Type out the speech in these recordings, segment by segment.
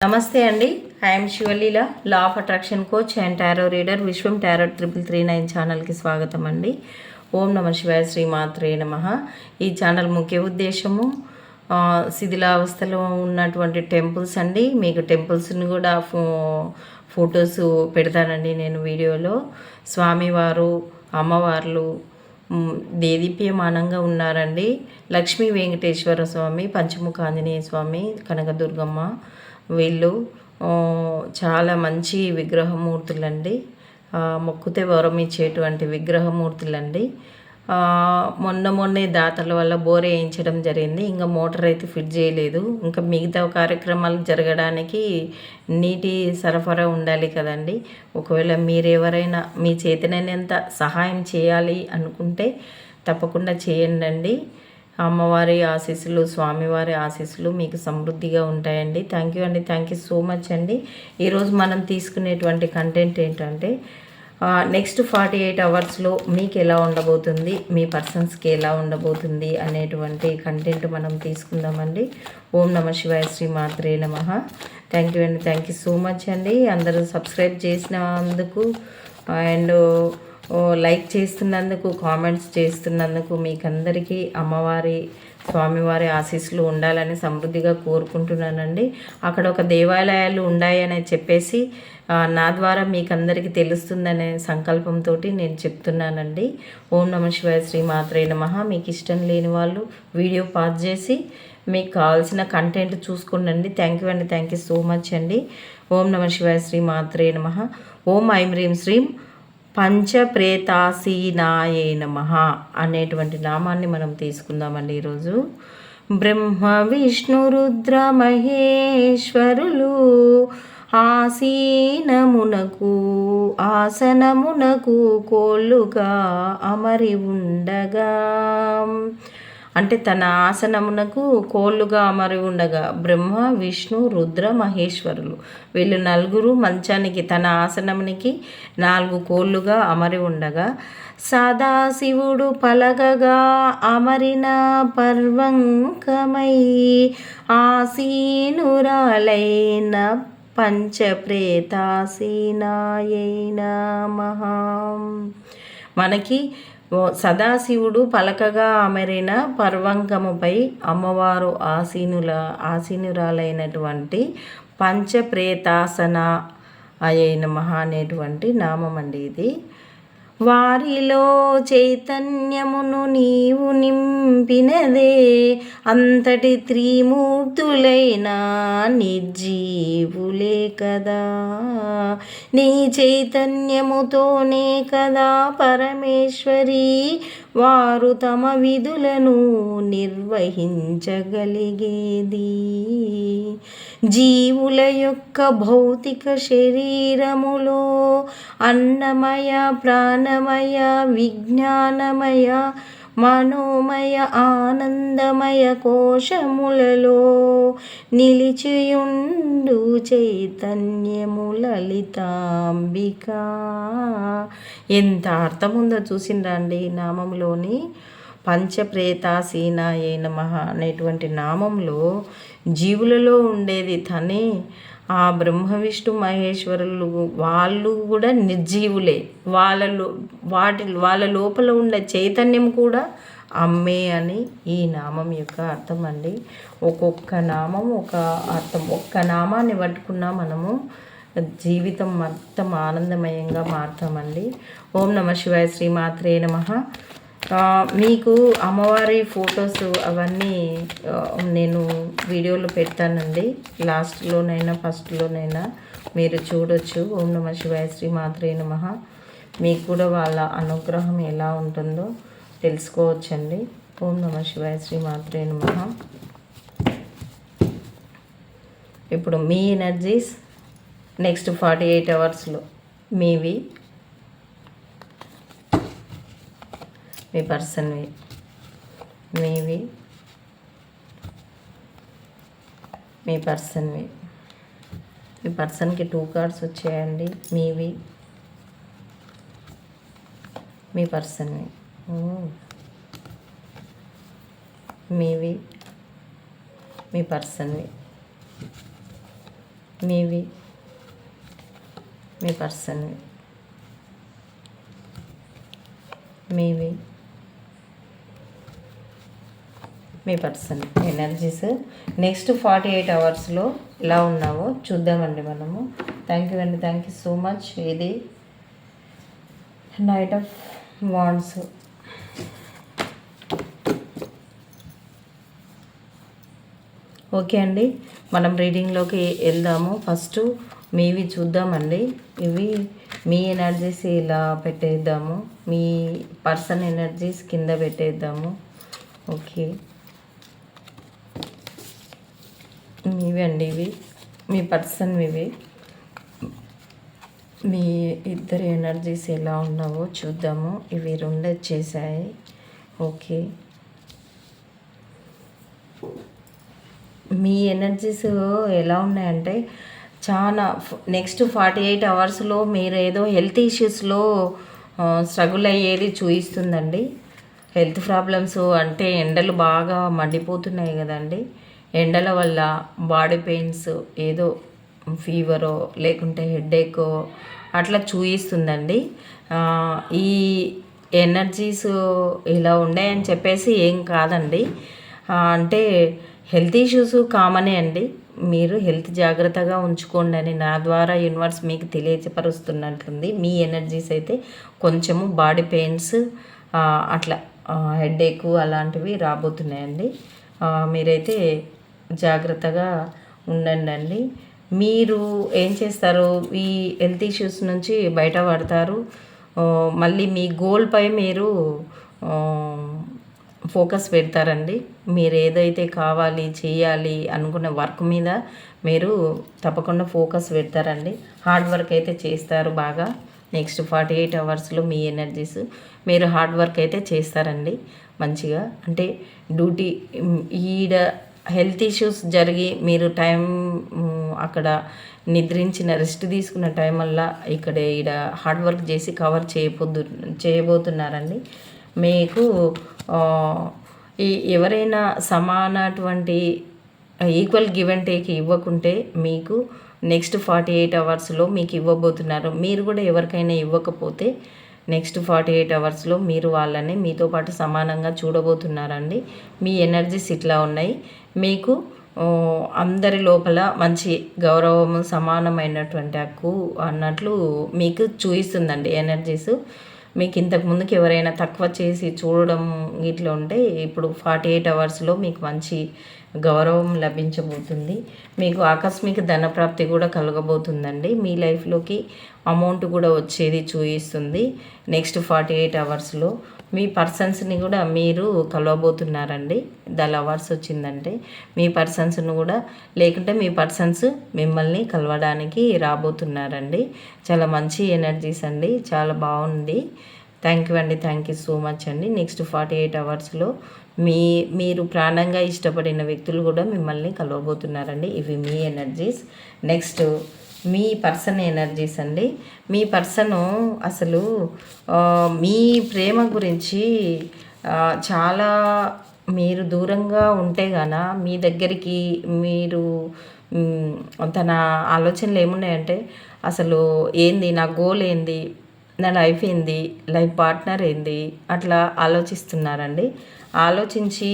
నమస్తే అండి. I'm Sivaleela, law of attraction coach and tarot reader. Vishwam tarot 3339 ఛానల్కి స్వాగతం అండి. ఓం నమ శివాయ, శ్రీమాత్రే నమః. ఈ ఛానల్ ముఖ్య ఉద్దేశము శిథిలావస్థలో ఉన్నటువంటి టెంపుల్స్ అండి. మీకు టెంపుల్స్ని కూడా ఫొటోస్ పెడతానండి నేను వీడియోలో. స్వామివారు, అమ్మవార్లు దేదీప్యమానంగా ఉన్నారండి. లక్ష్మీ వెంకటేశ్వర స్వామి, పంచముఖ ఆంజనేయ స్వామి, కనకదుర్గమ్మ, వీళ్ళు చాలా మంచి విగ్రహమూర్తులండి. మొక్కుతే వరం ఇచ్చేటువంటి విగ్రహమూర్తులండి. మొన్నే దాతల వల్ల బోర్ వేయించడం జరిగింది. ఇంకా మోటార్ అయితే ఫిట్ చేయలేదు. ఇంకా మిగతా కార్యక్రమాలు జరగడానికి నీటి సరఫరా ఉండాలి కదండి. ఒకవేళ మీరెవరైనా మీ చేతనైనంత సహాయం చేయాలి అనుకుంటే తప్పకుండా చేయండి. అమ్మవారి ఆశీస్సులు, స్వామివారి ఆశీస్సులు మీకు సమృద్ధిగా ఉంటాయండి. థ్యాంక్ యూ అండి. థ్యాంక్ యూ సో మచ్ అండి. ఈరోజు మనం తీసుకునేటువంటి కంటెంట్ ఏంటంటే నెక్స్ట్ 48 అవర్స్లో మీకు ఎలా ఉండబోతుంది, మీ పర్సన్స్కి ఎలా ఉండబోతుంది అనేటువంటి కంటెంట్ మనం తీసుకుందామండి. ఓం నమ శివాయ, శ్రీమాత్రే నమః. థ్యాంక్ యూ అండి. థ్యాంక్ యూ సో మచ్ అండి. అందరూ సబ్స్క్రైబ్ చేసినందుకు అండ్ లైక్ చేస్తున్నందుకు, కామెంట్స్ చేస్తున్నందుకు మీకు అందరికీ అమ్మవారి, స్వామివారి ఆశీస్సులు ఉండాలని సమృద్ధిగా కోరుకుంటున్నానండి. అక్కడ ఒక దేవాలయాలు ఉన్నాయని చెప్పేసి నా ద్వారా మీకు అందరికీ తెలుస్తుందనే సంకల్పంతో నేను చెప్తున్నానండి. ఓం నమ శివాయ, శ్రీమాత్రే నమః. మీకు ఇష్టం లేని వాళ్ళు వీడియో పాజ్ చేసి మీకు కావాల్సిన కంటెంట్ చూసుకోండి. థ్యాంక్ యూ అండి. థ్యాంక్ యూ సో మచ్ అండి. ఓం నమ శివాయ, శ్రీమాత్రే నమః. ఓం ఐం హ్రీం శ్రీం పంచప్రేతాసీనాయే నమః అనేటువంటి నామాన్ని మనం తీసుకుందామండి ఈరోజు. బ్రహ్మ విష్ణు రుద్ర మహేశ్వరులు ఆసనమునకు కోళ్ళుగా అమరి ఉండగా, అంటే తన ఆసనమునకు కోళ్ళుగా అమరి ఉండగా బ్రహ్మ విష్ణు రుద్ర మహేశ్వరులు వీళ్ళు నలుగురు మంచానికి, తన ఆసనమునికి 4 కోళ్ళుగా అమరి ఉండగా, సదాశివుడు పలకగా అమరిన పర్వంకమై ఆసీనురాలైన పంచప్రేతాసీనాయై నమః. మనకి సదాశివుడు పలకగా అమరిన పర్వంకముపై అమ్మవారు ఆసీనురాలైనటువంటి పంచప్రేతాసన అయై నమః అనేటువంటి నామం అండి ఇది. వారిలో చైతన్యమును నీవు నింపినదే, అంతటి త్రిమూర్తులైన నిర్జీవులే కదా. నీ చైతన్యముతోనే కదా పరమేశ్వరి వారు తమ విధులను నిర్వహించగలిగేది. జీవుల యొక్క భౌతిక శరీరములో అన్నమయ, ప్రాణమయ, విజ్ఞానమయ, మనోమయ, ఆనందమయ కోశములలో నిలిచియుండు చైతన్యము లలితాంబిక. ఎంత అర్థం ఉందో చూసిండ్రా అండి నామంలోని. పంచప్రేతాసీనాయే నమః అనేటువంటి నామంలో జీవులలో ఉండేది తనే. ఆ బ్రహ్మ విష్ణు మహేశ్వరులు వాళ్ళు కూడా నిర్జీవులే. వాళ్ళ లోపల ఉండే చైతన్యం కూడా అమ్మే అని ఈ నామం యొక్క అర్థం అండి. ఒక్కొక్క నామం ఒక అర్థం. ఒక్క నామాన్ని పట్టుకున్నా మనము జీవితం మొత్తం ఆనందమయంగా మారుతామండి. ఓం నమ శివాయ, శ్రీమాత్రే నమః. మీకు అమ్మవారి ఫొటోస్ అవన్నీ నేను వీడియోలో పెడతానండి. లాస్ట్లోనైనా ఫస్ట్లోనైనా మీరు చూడొచ్చు. ఓం నమ శివాయ, శ్రీమాత్రే నమః. మీకు కూడా వాళ్ళ అనుగ్రహం ఎలా ఉంటుందో తెలుసుకోవచ్చండి. ఓం నమ శివాయ, శ్రీమాత్రే నమః. ఇప్పుడు మీ ఎనర్జీస్ నెక్స్ట్ 48 అవర్స్లో మీవి, మీ పర్సన్వి, మీవి, మీ పర్సన్వి. మీ పర్సన్కి 2 కార్డ్స్ వచ్చాయండి. మీవి, మీ పర్సన్వి, మీవి, మీ పర్సన్వి. మీవి, మీ పర్సన్, మీవి, మీ పర్సన్ ఎనర్జీస్ నెక్స్ట్ 48 అవర్స్లో ఎలా ఉన్నావో చూద్దామండి మనము. థ్యాంక్ యూ అండి, థ్యాంక్ యూ సో మచ్. ఇది నైట్ ఆఫ్ వాండ్స్. ఓకే అండి, మనం రీడింగ్లోకి వెళ్దాము. ఫస్ట్ మీవి చూద్దామండి. ఇవి మీ ఎనర్జీస్ ఇలా పెట్టేద్దాము, మీ పర్సన్ ఎనర్జీస్ కింద పెట్టేద్దాము. ఓకే, మీవి అండి, ఇవి మీ పర్సన్, ఇవి మీ ఇద్దరు ఎనర్జీస్ ఎలా ఉన్నావో చూద్దాము. ఇవి రెండు వచ్చేసాయి. ఓకే, మీ ఎనర్జీస్ ఎలా ఉన్నాయంటే చాలా నెక్స్ట్ 48 అవర్స్లో మీరు ఏదో హెల్త్ ఇష్యూస్లో స్ట్రగుల్ అయ్యేది చూపిస్తుందండి. హెల్త్ ప్రాబ్లమ్స్ అంటే ఎండలు బాగా మండిపోతున్నాయి కదండి. ఎండల వల్ల బాడీ పెయిన్స్, ఏదో ఫీవరో లేకుంటే హెడేకో అట్లా చూపిస్తుందండి. ఈ ఎనర్జీస్ ఇలా ఉన్నాయని చెప్పేసి ఏం కాదండి. అంటే హెల్త్ ఇష్యూస్ కామనే అండి. మీరు హెల్త్ జాగ్రత్తగా ఉంచుకోండి అని నా ద్వారా యూనివర్స్ మీకు తెలియపరుస్తున్నట్లుంది. మీ ఎనర్జీస్ అయితే కొంచెము బాడీ పెయిన్స్, అట్లా హెడేక్ అలాంటివి రాబోతున్నాయండి. మీరైతే జాగ్రత్తగా ఉండండి. మీరు ఏం చేస్తారు, ఈ హెల్త్ ఇష్యూస్ నుంచి బయటపడతారు. మళ్ళీ మీ గోల్పై మీరు ఫోకస్ పెడతారండి. మీరు ఏదైతే కావాలి చేయాలి అనుకున్న వర్క్ మీద మీరు తప్పకుండా ఫోకస్ పెడతారండి. హార్డ్ వర్క్ అయితే చేస్తారు బాగా. నెక్స్ట్ 48 అవర్స్లో మీ ఎనర్జీస్ మీరు హార్డ్ వర్క్ అయితే చేస్తారండి మంచిగా. అంటే డ్యూటీ ఈడ హెల్త్ ఇష్యూస్ జరిగి మీరు టైం అక్కడ నిద్రించిన రెస్ట్ తీసుకున్న టైం వల్ల ఇక్కడ ఈడ హార్డ్ వర్క్ చేసి కవర్ చేయబోతున్నారండి. మీకు ఎవరైనా సమానటువంటి ఈక్వల్ గివ్ అండ్ టేక్ ఇవ్వకుంటే మీకు నెక్స్ట్ 48 అవర్స్లో మీకు ఇవ్వబోతున్నారు. మీరు కూడా ఎవరికైనా ఇవ్వకపోతే నెక్స్ట్ 48 అవర్స్లో మీరు వాళ్ళని మీతో పాటు సమానంగా చూడబోతున్నారండి. మీ ఎనర్జీస్ ఇట్లా ఉన్నాయి. మీకు అందరి లోపల మంచి గౌరవము, సమానమైనటువంటి హక్కు అన్నట్లు మీకు చూపిస్తుందండి ఎనర్జీస్. మీకు ఇంతకు ముందుకు ఎవరైనా తక్కువ చేసి చూడడం ఇట్లా ఉంటే ఇప్పుడు 48 అవర్స్లో మీకు మంచి గౌరవం లభించబోతుంది. మీకు ఆకస్మిక ధనప్రాప్తి కూడా కలగబోతుందండి. మీ లైఫ్లోకి అమౌంట్ కూడా వచ్చేది చూపిస్తుంది. నెక్స్ట్ 48 అవర్స్లో మీ పర్సన్స్ని కూడా మీరు కలవబోతున్నారండి. ద లవర్స్ వచ్చిందంటే మీ పర్సన్స్ను కూడా, లేకుంటే మీ పర్సన్స్ మిమ్మల్ని కలవడానికి రాబోతున్నారండి. చాలా మంచి ఎనర్జీస్ అండి, చాలా బాగుంది. థ్యాంక్ యూ అండి, థ్యాంక్ యూ సో మచ్ అండి. నెక్స్ట్ 48 అవర్స్లో మీరు ప్రాణంగా ఇష్టపడిన వ్యక్తులు కూడా మిమ్మల్ని కలవబోతున్నారండి. ఇవి మీ ఎనర్జీస్. నెక్స్ట్ మీ పర్సన్ ఎనర్జీస్ అండి. మీ పర్సను అసలు మీ ప్రేమ గురించి చాలా మీరు దూరంగా ఉంటే గాన మీ దగ్గరికి మీరు తన ఆలోచనలు ఏమున్నాయంటే అసలు ఏంది నా గోల్ ఏంది, నా లైఫ్ ఏంది, లైఫ్ పార్ట్నర్ ఏంది, అట్లా ఆలోచిస్తున్నారండి. ఆలోచించి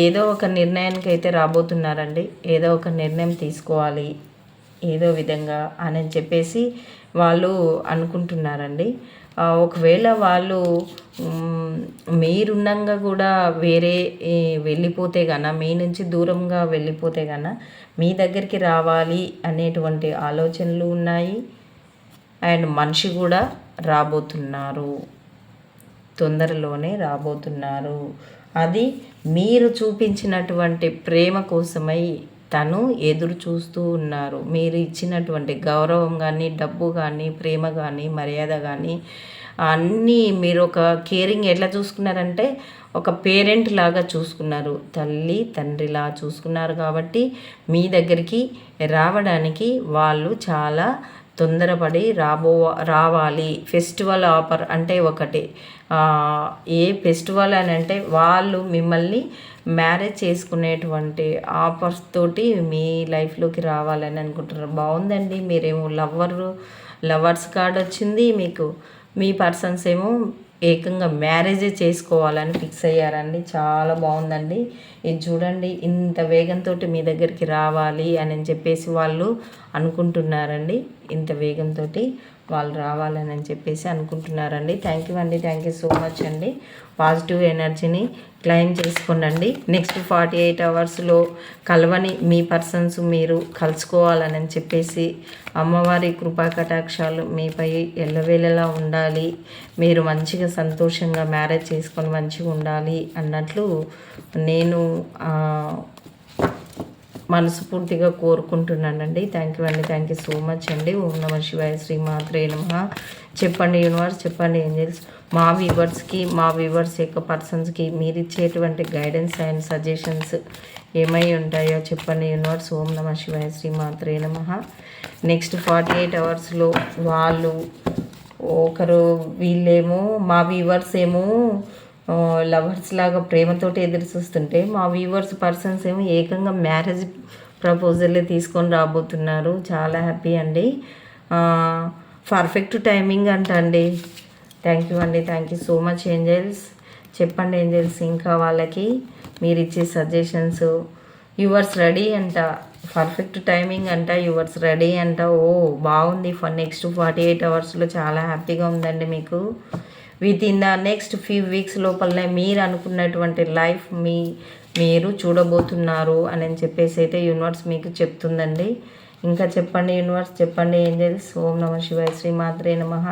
ఏదో ఒక నిర్ణయానికి అయితే రాబోతున్నారండి. ఏదో ఒక నిర్ణయం తీసుకోవాలి ఏదో విధంగా అని చెప్పేసి వాళ్ళు అనుకుంటున్నారండి. ఒకవేళ వాళ్ళు మీరుండంగా కూడా వేరే వెళ్ళిపోతే కన్నా, మీ నుంచి దూరంగా వెళ్ళిపోతే కన్నా మీ దగ్గరికి రావాలి అనేటువంటి ఆలోచనలు ఉన్నాయి. అండ్ మనిషి కూడా రాబోతున్నారు, తొందరలోనే రాబోతున్నారు. అది మీరు చూపించినటువంటి ప్రేమ కోసమై తను ఎదురు చూస్తూ ఉన్నారు. మీరు ఇచ్చినటువంటి గౌరవం కానీ, డబ్బు కానీ, ప్రేమ కానీ, మర్యాద కానీ అన్నీ మీరు ఒక కేరింగ్ ఎట్లా చూసుకున్నారంటే ఒక పేరెంట్ లాగా చూసుకున్నారు, తల్లి తండ్రిలా చూసుకున్నారు. కాబట్టి మీ దగ్గరికి రావడానికి వాళ్ళు చాలా తొందరపడి రావాలి. ఫెస్టివల్ ఆఫర్ అంటే ఒకటి, ఏ ఫెస్టివల్ అని అంటే వాళ్ళు మిమ్మల్ని మ్యారేజ్ చేసుకునేటువంటి ఆఫర్స్ తోటి మీ లైఫ్లోకి రావాలని అనుకుంటున్నారు. బాగుందండి. మీరేమో లవర్స్ కార్డ్ వచ్చింది మీకు. మీ పర్సన్స్ ఏమో ఏకంగా మ్యారేజే చేసుకోవాలని ఫిక్స్ అయ్యారండి. చాలా బాగుందండి. ఇది చూడండి, ఇంత వేగంతో మీ దగ్గరికి రావాలి అని చెప్పేసి వాళ్ళు అనుకుంటున్నారండి. ఇంత వేగంతో వాళ్ళు రావాలని చెప్పేసి అనుకుంటున్నారండి. థ్యాంక్ యూ అండి. థ్యాంక్ యూ సో మచ్ అండి. పాజిటివ్ ఎనర్జీని క్లెయిమ్ చేసుకోండి. నెక్స్ట్ 48 అవర్స్లో కలవని మీ పర్సన్స్ మీరు కలుసుకోవాలని చెప్పేసి అమ్మవారి కృపా కటాక్షాలు మీపై ఎల్లవేళలా ఉండాలి. మీరు మంచిగా సంతోషంగా మ్యారేజ్ చేసుకొని మంచిగా ఉండాలి అన్నట్లు నేను మనస్ఫూర్తిగా కోరుకుంటున్నానండి. థ్యాంక్ యూ అండి. థ్యాంక్ యూ సో మచ్ అండి. ఓం నమ శివాయ, శ్రీ మాత్రే నమః. చెప్పండి యూనివర్స్, చెప్పండి ఏంజల్స్, మా వ్యూవర్స్ యొక్క పర్సన్స్కి మీరు ఇచ్చేటువంటి గైడెన్స్ అండ్ సజెషన్స్ ఏమై ఉంటాయో చెప్పండి యూనివర్స్. ఓం నమ శివాయ, శ్రీ మాత్రే నమః. నెక్స్ట్ 48 అవర్స్లో వాళ్ళు వీళ్ళేమో మా వ్యూవర్స్ ఏమో లవర్స్ లాగా ప్రేమతోటి ఎదురు చూస్తుంటే మా వ్యూవర్స్ పర్సన్స్ ఏమో ఏకంగా మ్యారేజ్ ప్రపోజల్లే తీసుకొని రాబోతున్నారు. చాలా హ్యాపీ అండి. పర్ఫెక్ట్ టైమింగ్ అంట అండి. థ్యాంక్ యూ అండి. Thank you so much angels. చెప్పండి ఏంజల్స్, ఇంకా వాళ్ళకి మీరు ఇచ్చే సజెషన్స్. యువర్స్ రెడీ అంట. పర్ఫెక్ట్ టైమింగ్ అంట. యువర్స్ రెడీ అంట. ఓ బాగుంది. నెక్స్ట్ 48 అవర్స్లో చాలా హ్యాపీగా ఉందండి మీకు. With in the next few weeks లోపలనే మీరు అనుకున్నటువంటి లైఫ్ మీరు చూడబోతున్నారు అని చెప్పేసి అయితే యూనివర్స్ మీకు చెప్తుందండి. ఇంకా చెప్పండి యూనివర్స్, చెప్పండి ఏంజల్స్. ఓం నమ శివాయ, శ్రీ మాత్రే నమః.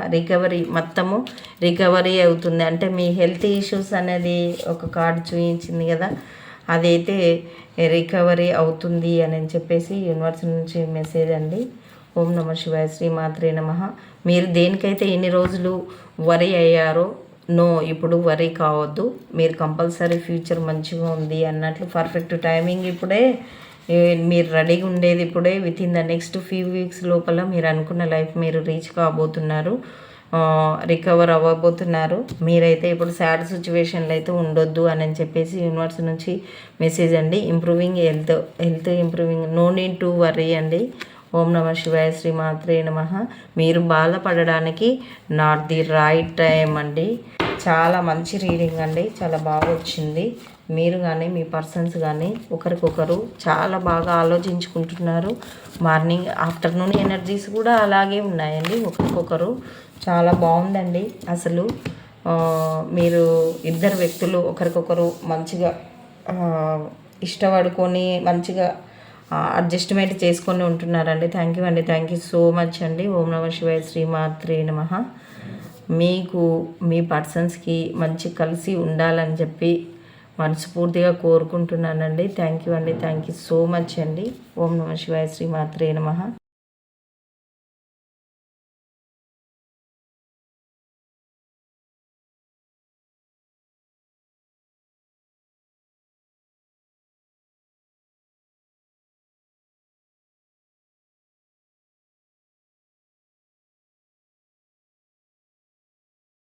మొత్తము రికవరీ అవుతుంది అంటే మీ హెల్త్ ఇష్యూస్ అనేది ఒక కార్డు చూపించింది కదా, అదైతే రికవరీ అవుతుంది అని చెప్పేసి యూనివర్స్ నుంచి మెసేజ్ అండి. ఓం నమ శివాయ, శ్రీ మాత్రే నమః. మీరు దేనికైతే ఎన్ని రోజులు వరి అయ్యారో ఇప్పుడు వరి కావద్దు. మీరు కంపల్సరీ ఫ్యూచర్ మంచిగా ఉంది అన్నట్లు పర్ఫెక్ట్ టైమింగ్ ఇప్పుడే. మీరు రెడీగా ఉండేది ఇప్పుడే. With in the next few weeks లోపల మీరు అనుకున్న లైఫ్ మీరు రీచ్ కాబోతున్నారు, రికవర్ అవ్వబోతున్నారు. మీరైతే ఇప్పుడు సాడ్ సిచ్యువేషన్లో అయితే ఉండొద్దు అని చెప్పేసి యూనివర్స్ నుంచి మెసేజ్ అండి. Health improving, no need to worry అండి. ఓం నమ శివాయ, శ్రీ మాత్రే నమః. మీరు బాధపడడానికి నాట్ ది రైట్ టైం అండి. చాలా మంచి రీడింగ్ అండి. చాలా బాగా వచ్చింది. మీరు కానీ మీ పర్సన్స్ కానీ ఒకరికొకరు చాలా బాగా ఆలోచించుకుంటున్నారు. మార్నింగ్ ఆఫ్టర్నూన్ ఎనర్జీస్ కూడా అలాగే ఉన్నాయండి. ఒకరికొకరు చాలా బాగుందండి. అసలు మీరు ఇద్దరు వ్యక్తులు ఒకరికొకరు మంచిగా ఇష్టపడుకొని మంచిగా అడ్జస్ట్మెంట్ చేసుకొని ఉంటున్నారండి. థ్యాంక్ యూ అండి. థ్యాంక్ యూ సో మచ్ అండి. ఓం నమ శివాయ, శ్రీ మాత్రే నమః. మీకు మీ పర్సన్స్కి మంచి కలిసి ఉండాలని చెప్పి మనస్ఫూర్తిగా కోరుకుంటున్నానండి. థ్యాంక్ యూ అండి. థ్యాంక్ యూ సో మచ్ అండి. ఓం నమ శివాయ, శ్రీ మాత్రే నమః.